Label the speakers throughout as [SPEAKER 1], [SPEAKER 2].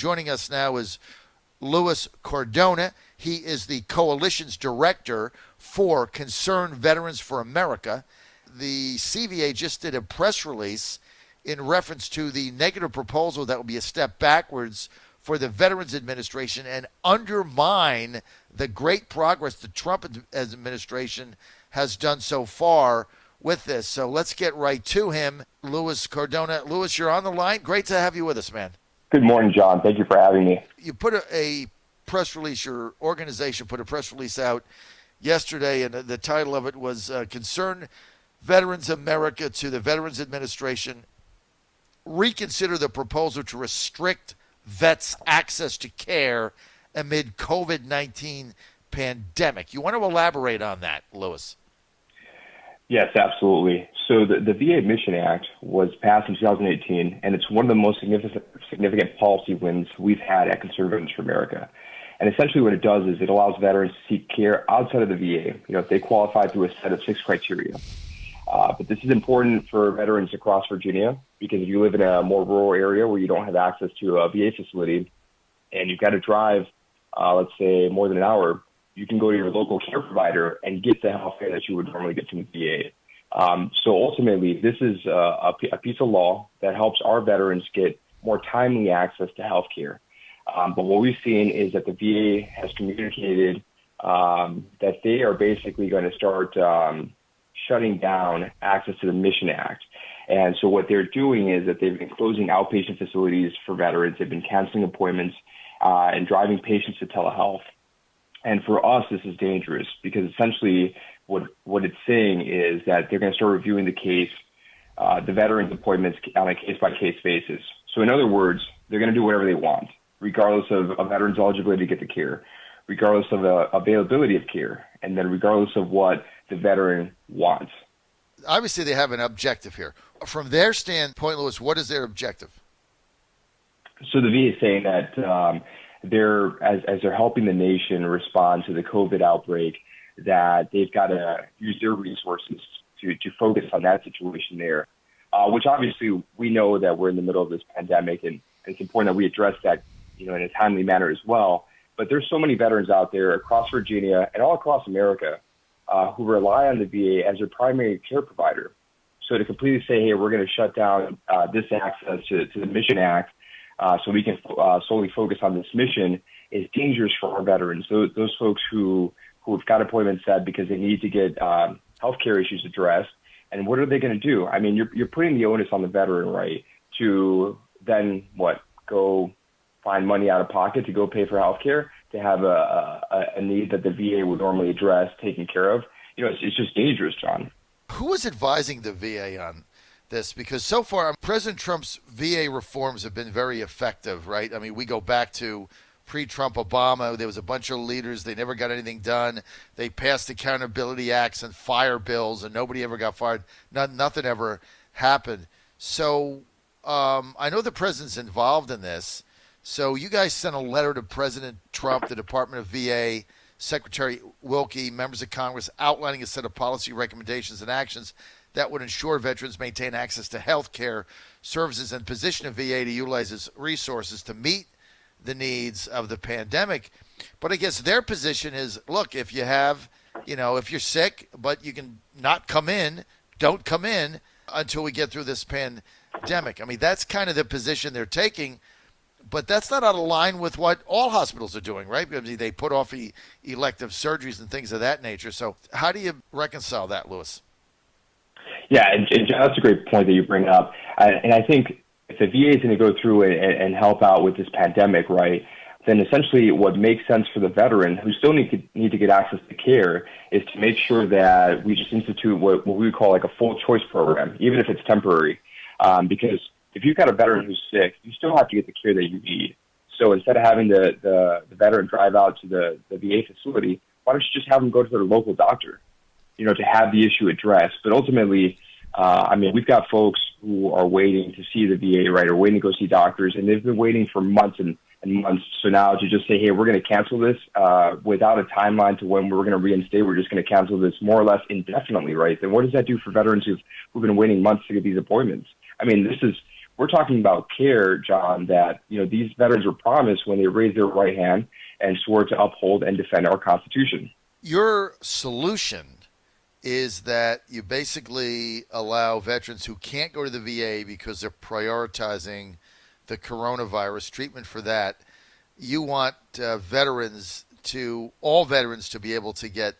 [SPEAKER 1] joining us now is Louis Cardona. He is the coalition's director for Concerned Veterans for America. The CVA just did a press release in reference to the negative proposal that will be a step backwards for the Veterans Administration and undermine the great progress the Trump administration has done so far with this. So let's get right to him. Louis Cardona. Louis, you're on the line. Great to have you with us, man.
[SPEAKER 2] Good morning, John. Thank you for having me.
[SPEAKER 1] You put a press release, your organization put a press release out yesterday, and the title of it was Concerned Veterans America to the Veterans Administration, reconsider the proposal to restrict vets' access to care amid COVID-19 pandemic. You want to elaborate on that, Louis?
[SPEAKER 2] Yes, absolutely. So the VA Mission Act was passed in 2018, and it's one of the most significant policy wins we've had at Concerned Veterans for America. And essentially what it does is it allows veterans to seek care outside of the VA, if they qualify through a set of 6 criteria. But this is important for veterans across Virginia, because if you live in a more rural area where you don't have access to a VA facility and you've got to drive, let's say, more than an hour, you can go to your local care provider and get the health care that you would normally get from the VA. So ultimately, this is a piece of law that helps our veterans get more timely access to health care. But what we've seen is that the VA has communicated that they are basically going to start shutting down access to the Mission Act. And so what they're doing is that they've been closing outpatient facilities for veterans. They've been canceling appointments and driving patients to telehealth. And for us, this is dangerous because essentially what it's saying is that they're going to start reviewing the case, the veterans' appointments on a case-by-case basis. So in other words, they're going to do whatever they want, regardless of a veteran's eligibility to get the care, regardless of the availability of care, and then regardless of what the veteran wants.
[SPEAKER 1] Obviously, they have an objective here. From their standpoint, Louis, what is their objective?
[SPEAKER 2] So the VA is saying that as they're helping the nation respond to the COVID outbreak, that they've got to use their resources to focus on that situation there, which obviously we know that we're in the middle of this pandemic, and it's important that we address that, in a timely manner as well. But there's so many veterans out there across Virginia and all across America who rely on the VA as their primary care provider. So to completely say, hey, we're going to shut down this access to the Mission Act so we can solely focus on this mission is dangerous for our veterans. Those folks who've got appointments set because they need to get healthcare issues addressed. And what are they going to do? I mean, you're putting the onus on the veteran, right, to then go find money out of pocket to go pay for healthcare, to have a need that the VA would normally address taken care of. It's just dangerous, John.
[SPEAKER 1] Who is advising the VA on this? Because so far, President Trump's VA reforms have been very effective, right? I mean, we go back to pre-Trump Obama. There was a bunch of leaders. They never got anything done. They passed accountability acts and fire bills, and nobody ever got fired. Nothing ever happened. So I know the president's involved in this. So you guys sent a letter to President Trump, the Department of VA, Secretary Wilkie, members of Congress, outlining a set of policy recommendations and actions that would ensure veterans maintain access to health care services and position a VA to utilize its resources to meet the needs of the pandemic. But I guess their position is, look, if you have, if you're sick, but you can not come in, don't come in until we get through this pandemic. I mean, that's kind of the position they're taking. But that's not out of line with what all hospitals are doing, right? Because they put off elective surgeries and things of that nature. So how do you reconcile that, Louis?
[SPEAKER 2] Yeah, and that's a great point that you bring up. And I think if the VA is going to go through and help out with this pandemic, right, then essentially what makes sense for the veteran who still need to get access to care is to make sure that we just institute what we would call like a full choice program, even if it's temporary, because if you've got a veteran who's sick, you still have to get the care that you need. So instead of having the veteran drive out to the VA facility, why don't you just have them go to their local doctor, to have the issue addressed? But ultimately, we've got folks who are waiting to see the VA, right, or waiting to go see doctors, and they've been waiting for months and months. So now to just say, hey, we're going to cancel this without a timeline to when we're going to reinstate, we're just going to cancel this more or less indefinitely, right? Then what does that do for veterans who've been waiting months to get these appointments? I mean, we're talking about care, John, that, these veterans were promised when they raised their right hand and swore to uphold and defend our Constitution.
[SPEAKER 1] Your solution is that you basically allow veterans who can't go to the VA because they're prioritizing the coronavirus treatment for that. You want all veterans to be able to get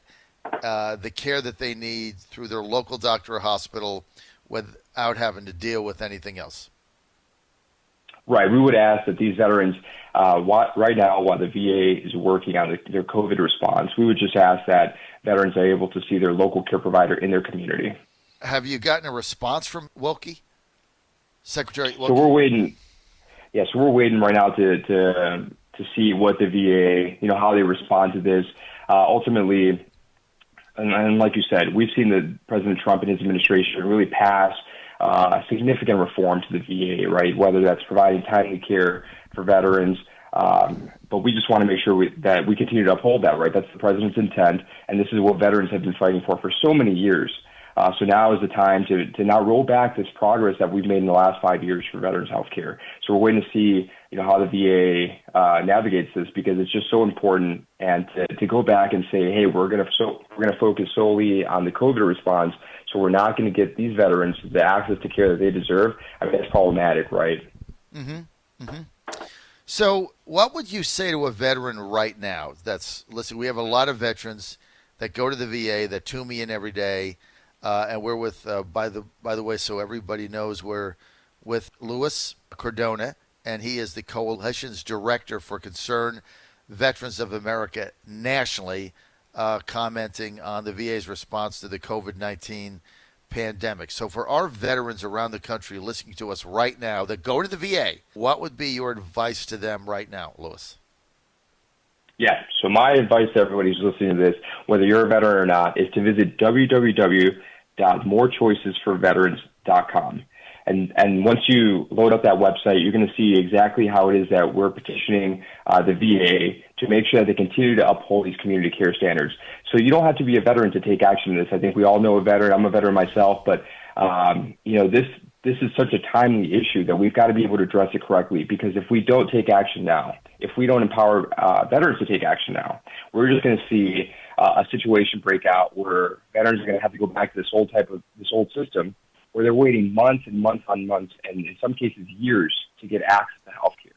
[SPEAKER 1] the care that they need through their local doctor or hospital without having to deal with anything else.
[SPEAKER 2] Right. We would ask that these veterans, right now, while the VA is working on their COVID response, we would just ask that veterans are able to see their local care provider in their community.
[SPEAKER 1] Have you gotten a response from Wilkie, Secretary Wilkie?
[SPEAKER 2] So we're waiting. Yes, we're waiting right now to see what the VA, how they respond to this. Ultimately, and like you said, we've seen that President Trump and his administration really pass significant reform to the VA, right? Whether that's providing timely care for veterans, but we just want to make sure that we continue to uphold that, right? That's the president's intent, and this is what veterans have been fighting for so many years. So now is the time to now roll back this progress that we've made in the last 5 years for veterans health care. So we're waiting to see, how the VA navigates this, because it's just so important. And to go back and say, hey, we're going to focus solely on the COVID response, so we're not going to get these veterans the access to care that they deserve. I mean, that's problematic, right?
[SPEAKER 1] Mm-hmm. Mm-hmm. So what would you say to a veteran right now? Listen, we have a lot of veterans that go to the VA that tune me in every day. And we're with, by the way, so everybody knows, we're with Louis Cardona, and he is the coalition's director for Concerned Veterans of America nationally, commenting on the VA's response to the COVID-19 pandemic. So for our veterans around the country listening to us right now that go to the VA, what would be your advice to them right now, Louis?
[SPEAKER 2] Yeah, so my advice to everybody who's listening to this, whether you're a veteran or not, is to visit www.morechoicesforveterans.com. And once you load up that website, you're going to see exactly how it is that we're petitioning the VA to make sure that they continue to uphold these community care standards. So you don't have to be a veteran to take action in this. I think we all know a veteran. I'm a veteran myself, but this is such a timely issue that we've got to be able to address it correctly, because if we don't take action now, if we don't empower veterans to take action now, we're just going to see a situation break out where veterans are going to have to go back to this old system where they're waiting months and months on months, and in some cases years, to get access to health care.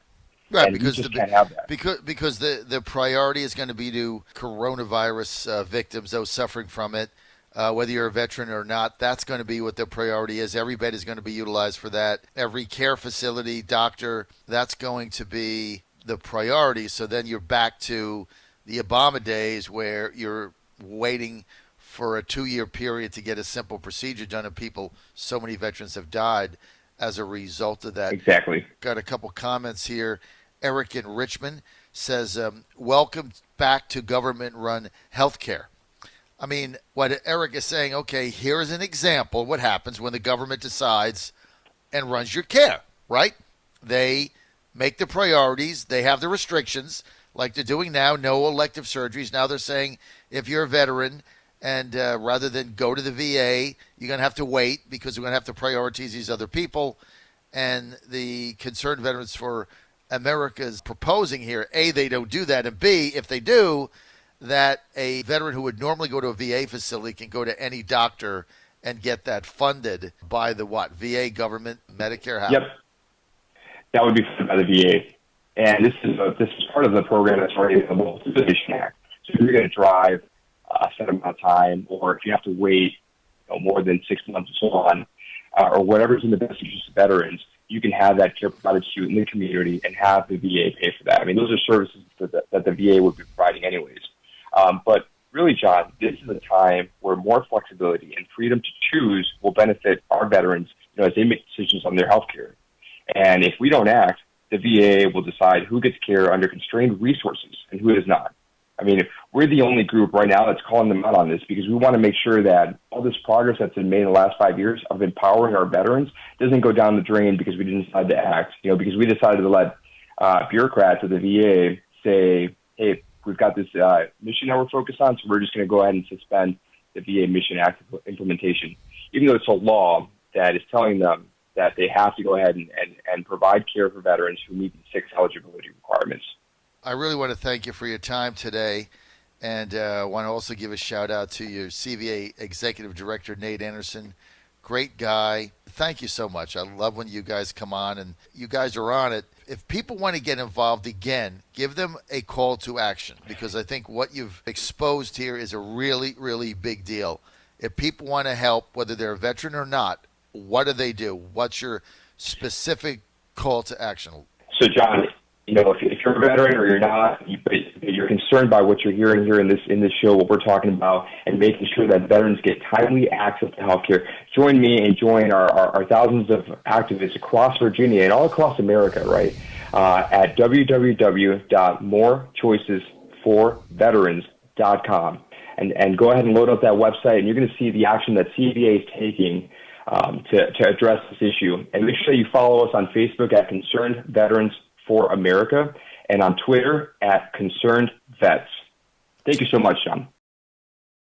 [SPEAKER 1] Right,
[SPEAKER 2] and
[SPEAKER 1] because
[SPEAKER 2] can't have that.
[SPEAKER 1] Because the priority is going to be to coronavirus victims, those suffering from it. Whether you're a veteran or not, that's going to be what the priority is. Every bed is going to be utilized for that. Every care facility, doctor, that's going to be the priority. So then you're back to the Obama days where you're waiting for a 2-year period to get a simple procedure done, and so many veterans have died as a result of that.
[SPEAKER 2] Exactly.
[SPEAKER 1] Got a couple comments here. Eric in Richmond says, welcome back to government-run healthcare. I mean, what Eric is saying, okay, here's an example of what happens when the government decides and runs your care, right? They make the priorities. They have the restrictions like they're doing now, no elective surgeries. Now they're saying if you're a veteran and rather than go to the VA, you're going to have to wait because we're going to have to prioritize these other people. And the Concerned Veterans for America is proposing here, A, they don't do that, and B, if they do, that a veteran who would normally go to a VA facility can go to any doctor and get that funded by the VA government, Medicare? How?
[SPEAKER 2] Yep. That would be funded by the VA. And this is part of the program that's already available through the Mission Act. So if you're going to drive a set amount of time, or if you have to wait more than 6 months and so on, or whatever's in the best interest of veterans, you can have that care provided to you in the community and have the VA pay for that. I mean, those are services that the VA would be providing anyways. But really, John, this is a time where more flexibility and freedom to choose will benefit our veterans, as they make decisions on their health care. And if we don't act, the VA will decide who gets care under constrained resources and who does not. I mean, we're the only group right now that's calling them out on this, because we want to make sure that all this progress that's been made in the last 5 years of empowering our veterans doesn't go down the drain because we didn't decide to act, because we decided to let bureaucrats at the VA say, hey, we've got this mission that we're focused on, so we're just going to go ahead and suspend the VA Mission Act implementation, even though it's a law that is telling them that they have to go ahead and provide care for veterans who meet the 6 eligibility requirements.
[SPEAKER 1] I really want to thank you for your time today, and I want to also give a shout out to your CVA Executive Director, Nate Anderson. Great guy. Thank you so much. I love when you guys come on, and you guys are on it. If people want to get involved again, give them a call to action, because I think what you've exposed here is a really, really big deal. If people want to help, whether they're a veteran or not, what do they do? What's your specific call to action?
[SPEAKER 2] So, John, if you're a veteran or you're not, but you're concerned by what you're hearing here in this show, what we're talking about, and making sure that veterans get timely access to health care, join me and join our thousands of activists across Virginia and all across America, right, at www.morechoicesforveterans.com. And go ahead and load up that website, and you're going to see the action that CVA is taking to address this issue. And make sure you follow us on Facebook at Concerned Veterans for America, and on Twitter at Concerned Vets. Thank you so much, John.